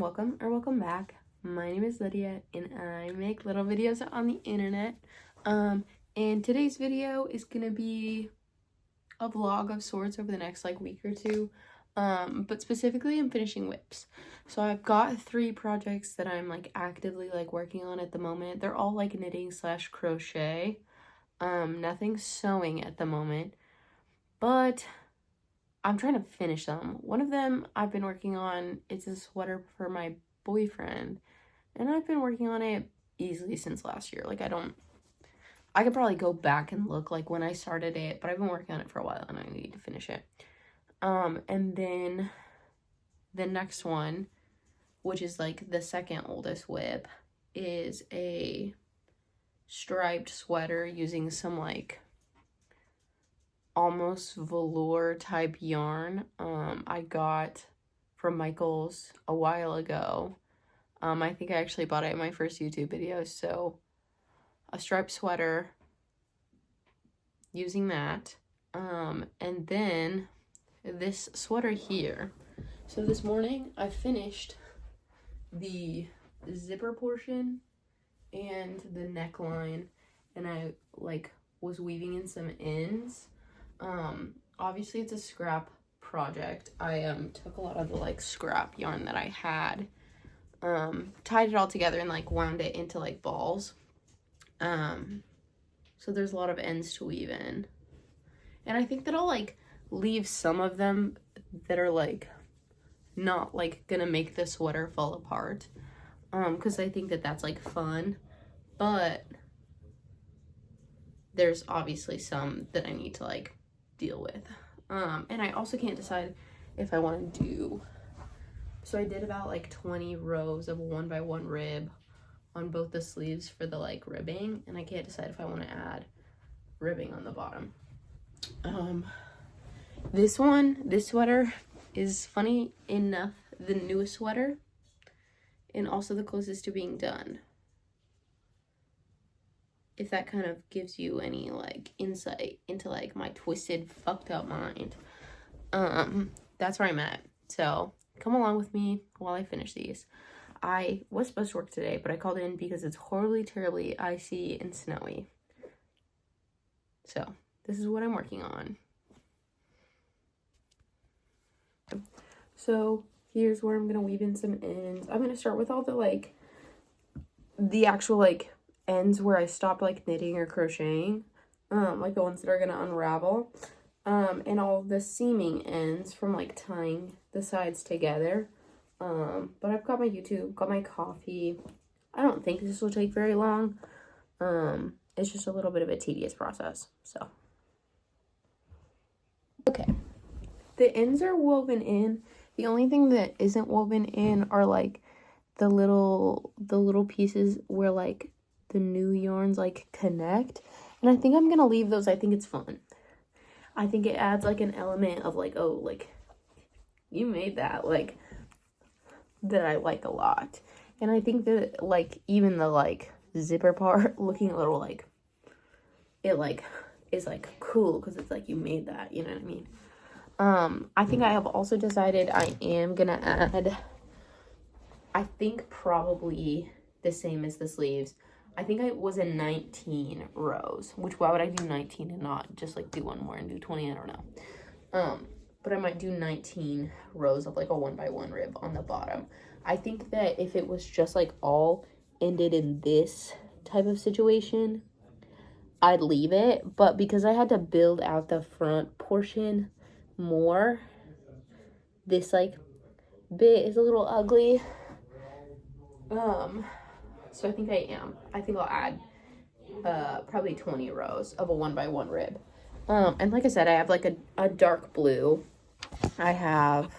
welcome back. My name is Lydia and I make little videos on the internet. And today's video is gonna be a vlog of sorts over the next week or two. But specifically I'm finishing whips. So I've got 3 projects that I'm actively working on at the moment. They're all knitting / crochet. Nothing sewing at the moment, but I'm trying to finish them. One of them I've been working on, it's a sweater for my boyfriend, and I've been working on it easily since last year. I could probably go back and look when I started it, but I've been working on it for a while and I need to finish it. And then the next one, which is the second oldest whip, is a striped sweater using some almost velour type yarn I got from Michael's a while ago. I think I actually bought it in my first YouTube video. So a striped sweater using that, and then this sweater here. So this morning I finished the zipper portion and the neckline, and I was weaving in some ends. Obviously it's a scrap project. I took a lot of the scrap yarn that I had, tied it all together and wound it into balls. So there's a lot of ends to weave in, and I think that I'll leave some of them that are not gonna make the sweater fall apart, because I think that that's fun, but there's obviously some that I need to deal with. And I also can't decide if I want to do, so I did about 20 rows of 1x1 rib on both the sleeves for the ribbing, and I can't decide if I want to add ribbing on the bottom. This sweater is, funny enough, the newest sweater and also the closest to being done, if that kind of gives you any insight into my twisted, fucked up mind. That's where I'm at. So come along with me while I finish these. I was supposed to work today, but I called in because it's horribly, terribly icy and snowy. So this is what I'm working on. So here's where I'm gonna weave in some ends. I'm gonna start with all the actual ends where I stopped knitting or crocheting, the ones that are gonna unravel, and all the seaming ends from tying the sides together. But I've got my YouTube, got my coffee. I don't think this will take very long. It's just a little bit of a tedious process. So okay, the ends are woven in. The only thing that isn't woven in are the little pieces where the new yarns connect, and I think I'm gonna leave those. I think it's fun. I think it adds an element of oh, you made that, that I like a lot. And I think that even the zipper part looking a little it is cool, because it's you made that, you know what I mean? I think I have also decided I am gonna add, I think probably the same as the sleeves. I think I was in 19 rows, which why would I do 19 and not just do one more and do 20? I don't know. But I might do 19 rows of a 1x1 rib on the bottom. I think that if it was just all ended in this type of situation, I'd leave it. But because I had to build out the front portion more, this bit is a little ugly. So I think I'll add probably 20 rows of a 1x1 rib. And like I said, I have a dark blue, I have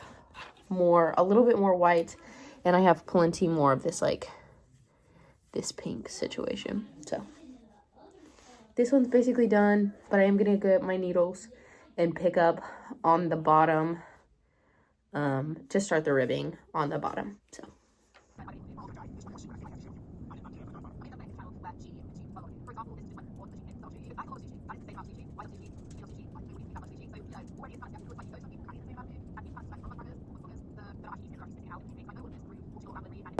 a little bit more white, and I have plenty more of this this pink situation. So this one's basically done, but I am gonna get my needles and pick up on the bottom, to start the ribbing on the bottom. So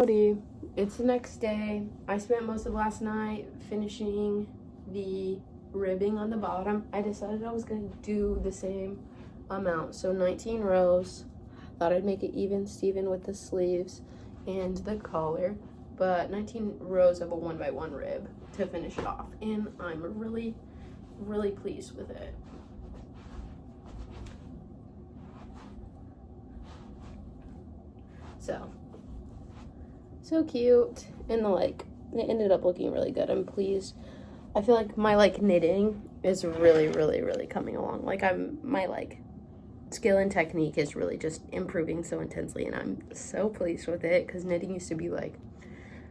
Howdy. It's the next day. I spent most of last night finishing the ribbing on the bottom. I decided I was going to do the same amount, so 19 rows. Thought I'd make it even Steven with the sleeves and the collar, but 19 rows of a 1x1 rib to finish it off, and I'm really pleased with it. So cute, and it ended up looking really good. I'm pleased. I feel like my knitting is really coming along. My skill and technique is really just improving so intensely, and I'm so pleased with it, because knitting used to be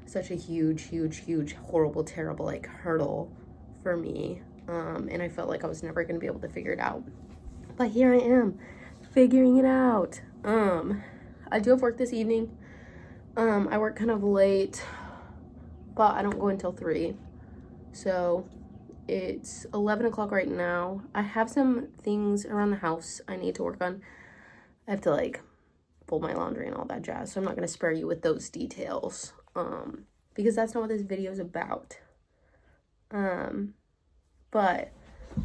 such a huge horrible terrible hurdle for me, and I felt like I was never going to be able to figure it out, but here I am figuring it out. I do have work this evening. I work kind of late, but I don't go until 3, so it's 11 o'clock right now. I have some things around the house I need to work on. I have to fold my laundry and all that jazz, so I'm not going to spare you with those details, because that's not what this video is about. But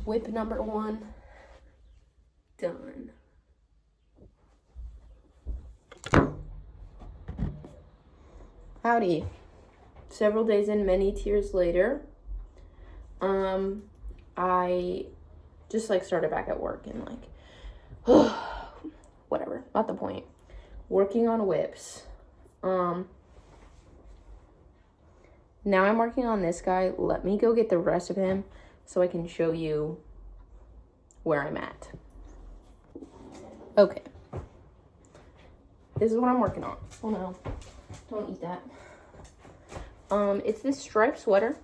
whip number 1 done. Howdy. Several days and many tears later, I just started back at work, and whatever, not the point. Working on whips. Now I'm working on this guy. Let me go get the rest of him so I can show you where I'm at. Okay. This is what I'm working on. Oh no, don't eat that. It's this striped sweater.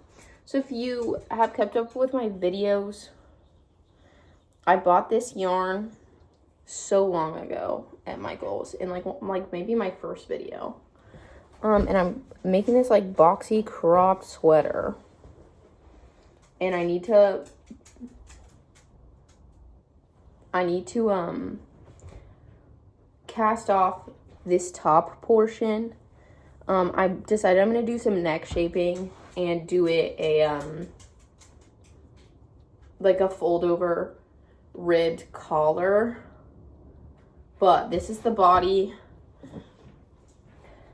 So if you have kept up with my videos, I bought this yarn so long ago at Michael's in maybe my first video. And I'm making this boxy cropped sweater. And I need to cast off this top portion. I decided I'm going to do some neck shaping and do it a fold over ribbed collar. But this is the body.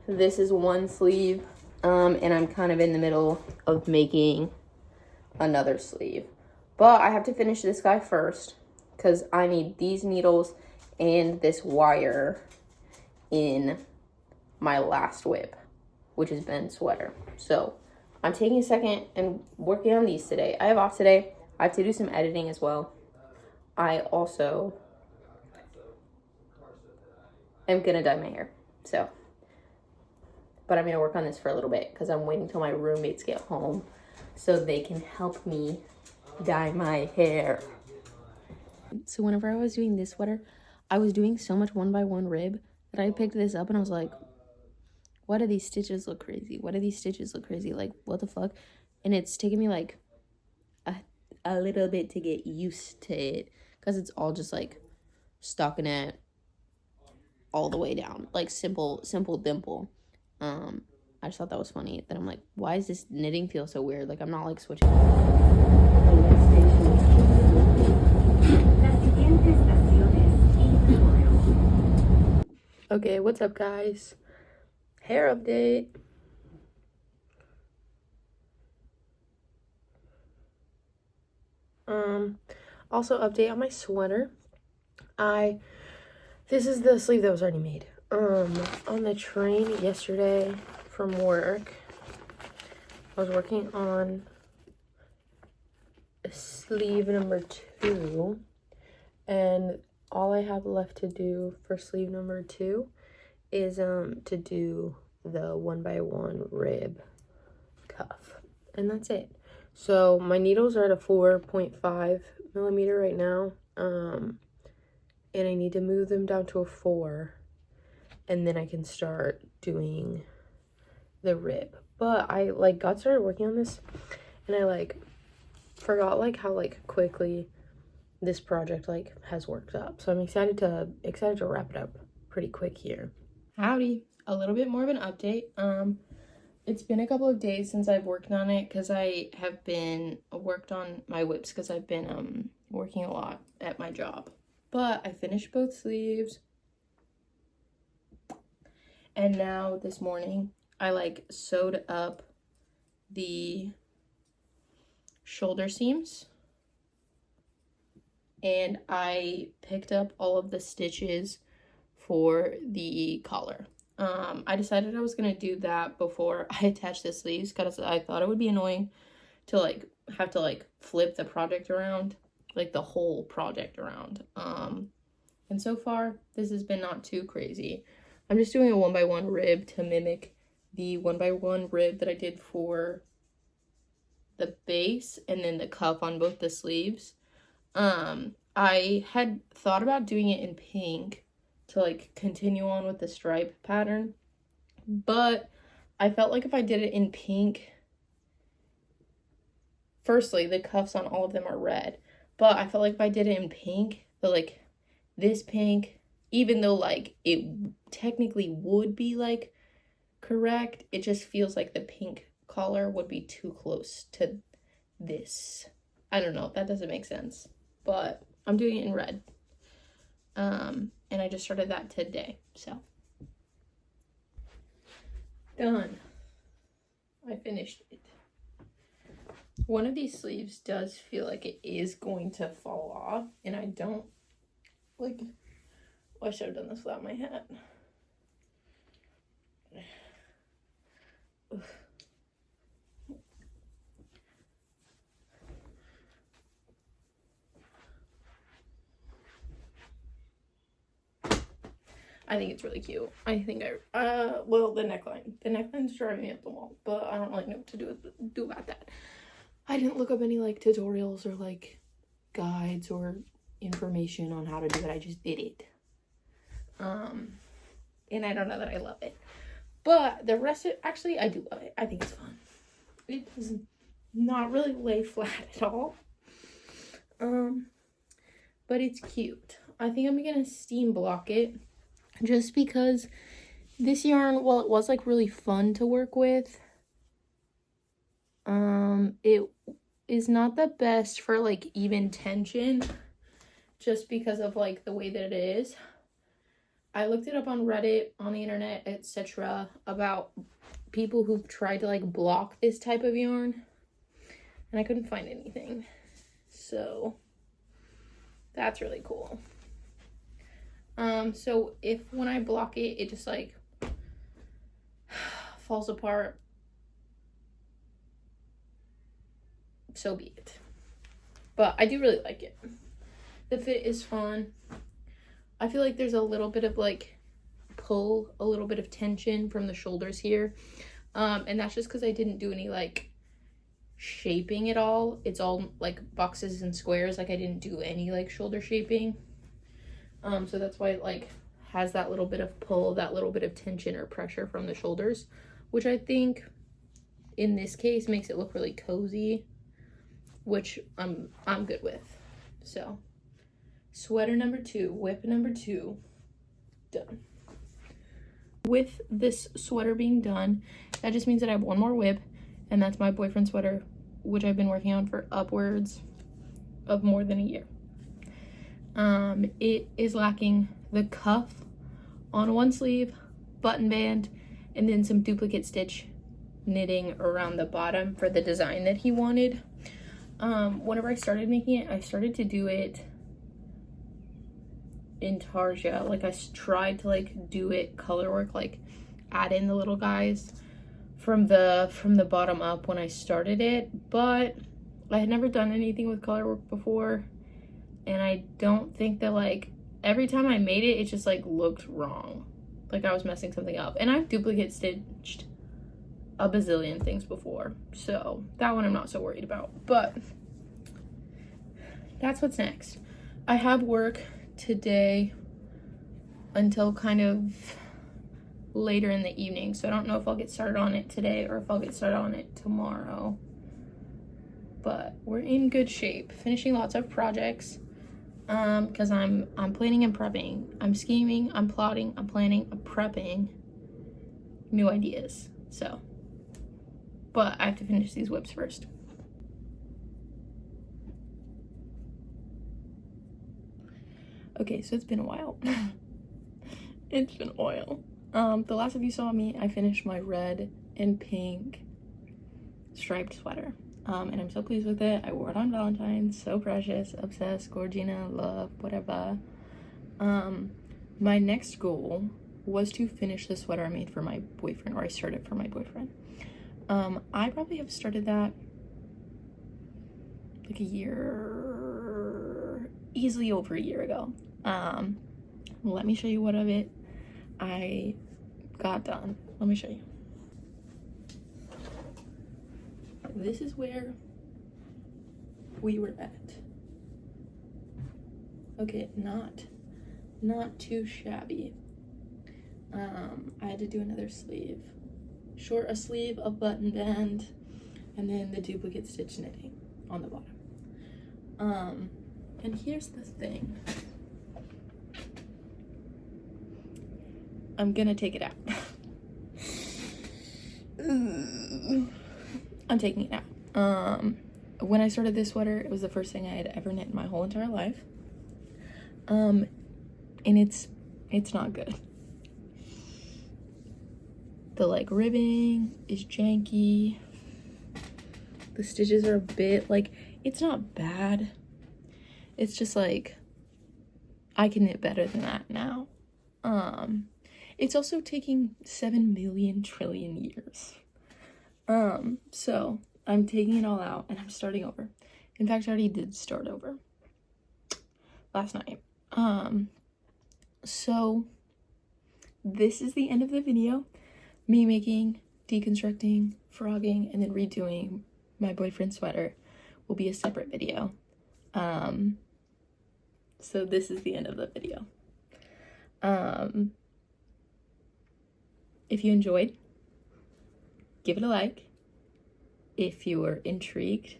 This is one sleeve. And I'm kind of in the middle of making another sleeve. But I have to finish this guy first, because I need these needles and this wire in my last whip, which is Ben's sweater. So I'm taking a second and working on these today. I have off today. I have to do some editing as well. I also am gonna dye my hair. But I'm gonna work on this for a little bit, because I'm waiting till my roommates get home so they can help me dye my hair. So whenever I was doing this sweater, I was doing so much 1x1 rib that I picked this up and I was like, why do these stitches look crazy? Why do these stitches look crazy? What the fuck? And it's taken me a little bit to get used to it, because it's all just stockinette all the way down, simple dimple. I just thought that was funny. Then I'm like, why does this knitting feel so weird? I'm not switching. Okay, what's up, guys? Hair update. Also update on my sweater. This is the sleeve that was already made. On the train yesterday from work, I was working on sleeve number 2, and all I have left to do for sleeve number 2 is to do the 1x1 rib cuff, and that's it. So my needles are at a 4.5 millimeter right now, and I need to move them down to a 4, and then I can start doing the rib. But I got started working on this, and I forgot how quickly this project has worked up. So I'm excited to wrap it up pretty quick here. Howdy. a little bit more of an update. It's been a couple of days since I've worked on it because I have been worked on my whips because I've been working a lot at my job. But I finished both sleeves. And now this morning I like sewed up the shoulder seams. And I picked up all of the stitches for the collar. I decided I was gonna do that before I attached the sleeves because I thought it would be annoying to like have to like flip the project around, like the whole project around. And so far this has been not too crazy. I'm just doing a 1x1 rib to mimic the 1x1 rib that I did for the base and then the cuff on both the sleeves. I had thought about doing it in pink to like continue on with the stripe pattern, but I felt like if I did it in pink, firstly the cuffs on all of them are red, but I felt like if I did it in pink, this pink, even though like it technically would be like correct, it just feels like the pink collar would be too close to this. I don't know if that doesn't make sense, but I'm doing it in red. And I just started that today, so. Done. I finished it. One of these sleeves does feel like it is going to fall off, and I don't, like, well, I should have done this without my hat. Ugh. I think it's really cute. I think well, the neckline's driving me up the wall, but I don't really know what to do about that. I didn't look up any like tutorials or like guides or information on how to do it. I just did it. And I don't know that I love it, but the rest of it, actually, I do love it. I think it's fun. It does not really lay flat at all. But it's cute. I think I'm gonna steam block it. Just because this yarn, while it was like really fun to work with, it is not the best for like even tension, just because of like the way that it is. I looked it up on Reddit, on the internet, etc. about people who've tried to like block this type of yarn, and I couldn't find anything. So that's really cool. So if when I block it, it just like falls apart, so be it. But I do really like it. The fit is fun. I feel like there's a little bit of like pull, a little bit of tension from the shoulders here. And that's just because I didn't do any like shaping at all. It's all like boxes and squares. Like I didn't do any like shoulder shaping. So that's why it like has that little bit of pull, that little bit of tension or pressure from the shoulders, which I think in this case makes it look really cozy, which I'm good with. So sweater number 2, whip number 2, done. With this sweater being done, that just means that I have one more whip, and that's my boyfriend's sweater, which I've been working on for upwards of more than a year. It is lacking the cuff on one sleeve, button band, and then some duplicate stitch knitting around the bottom for the design that he wanted. Whenever I started making it, I started to do it in Tarja. Like I tried to like do it color work, like add in the little guys from the bottom up when I started it, but I had never done anything with color work before. And I don't think that like every time I made it, it just like looked wrong. Like I was messing something up. And I've duplicate stitched a bazillion things before, so that one I'm not so worried about. But that's what's next. I have work today until kind of later in the evening, so I don't know if I'll get started on it today or if I'll get started on it tomorrow. But we're in good shape, finishing lots of projects. Because I'm planning and prepping. I'm scheming, I'm plotting, I'm planning, I'm prepping. new ideas. So, but I have to finish these whips first. Okay, so it's been a while. It's been a while. The last of you saw me, I finished my red and pink striped sweater. And I'm so pleased with it. I wore it on Valentine's. So precious, obsessed, Gorgina, love, whatever. My next goal was to finish the sweater I made for my boyfriend, or I started for my boyfriend. I probably have started that like a year, easily over a year ago. Let me show you what of it I got done. Let me show you. This is where we were at. Okay, not too shabby. I had to do another sleeve. A sleeve, a button band, and then the duplicate stitch knitting on the bottom. And here's the thing. I'm gonna take it out. I'm taking it out. When I started this sweater, it was the first thing I had ever knit in my whole entire life. And it's not good. The like ribbing is janky. The stitches are a bit like, it's not bad. It's just like, I can knit better than that now. It's also taking 7 million trillion years. So I'm taking it all out and I'm starting over. In fact, I already did start over last night. So this is the end of the video. Me making, deconstructing, frogging, and then redoing my boyfriend's sweater will be a separate video. So this is the end of the video. If you enjoyed, give it a like. If you were intrigued,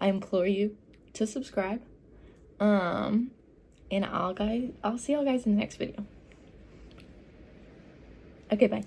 I implore you to subscribe. And I'll see y'all guys in the next video. Okay, bye.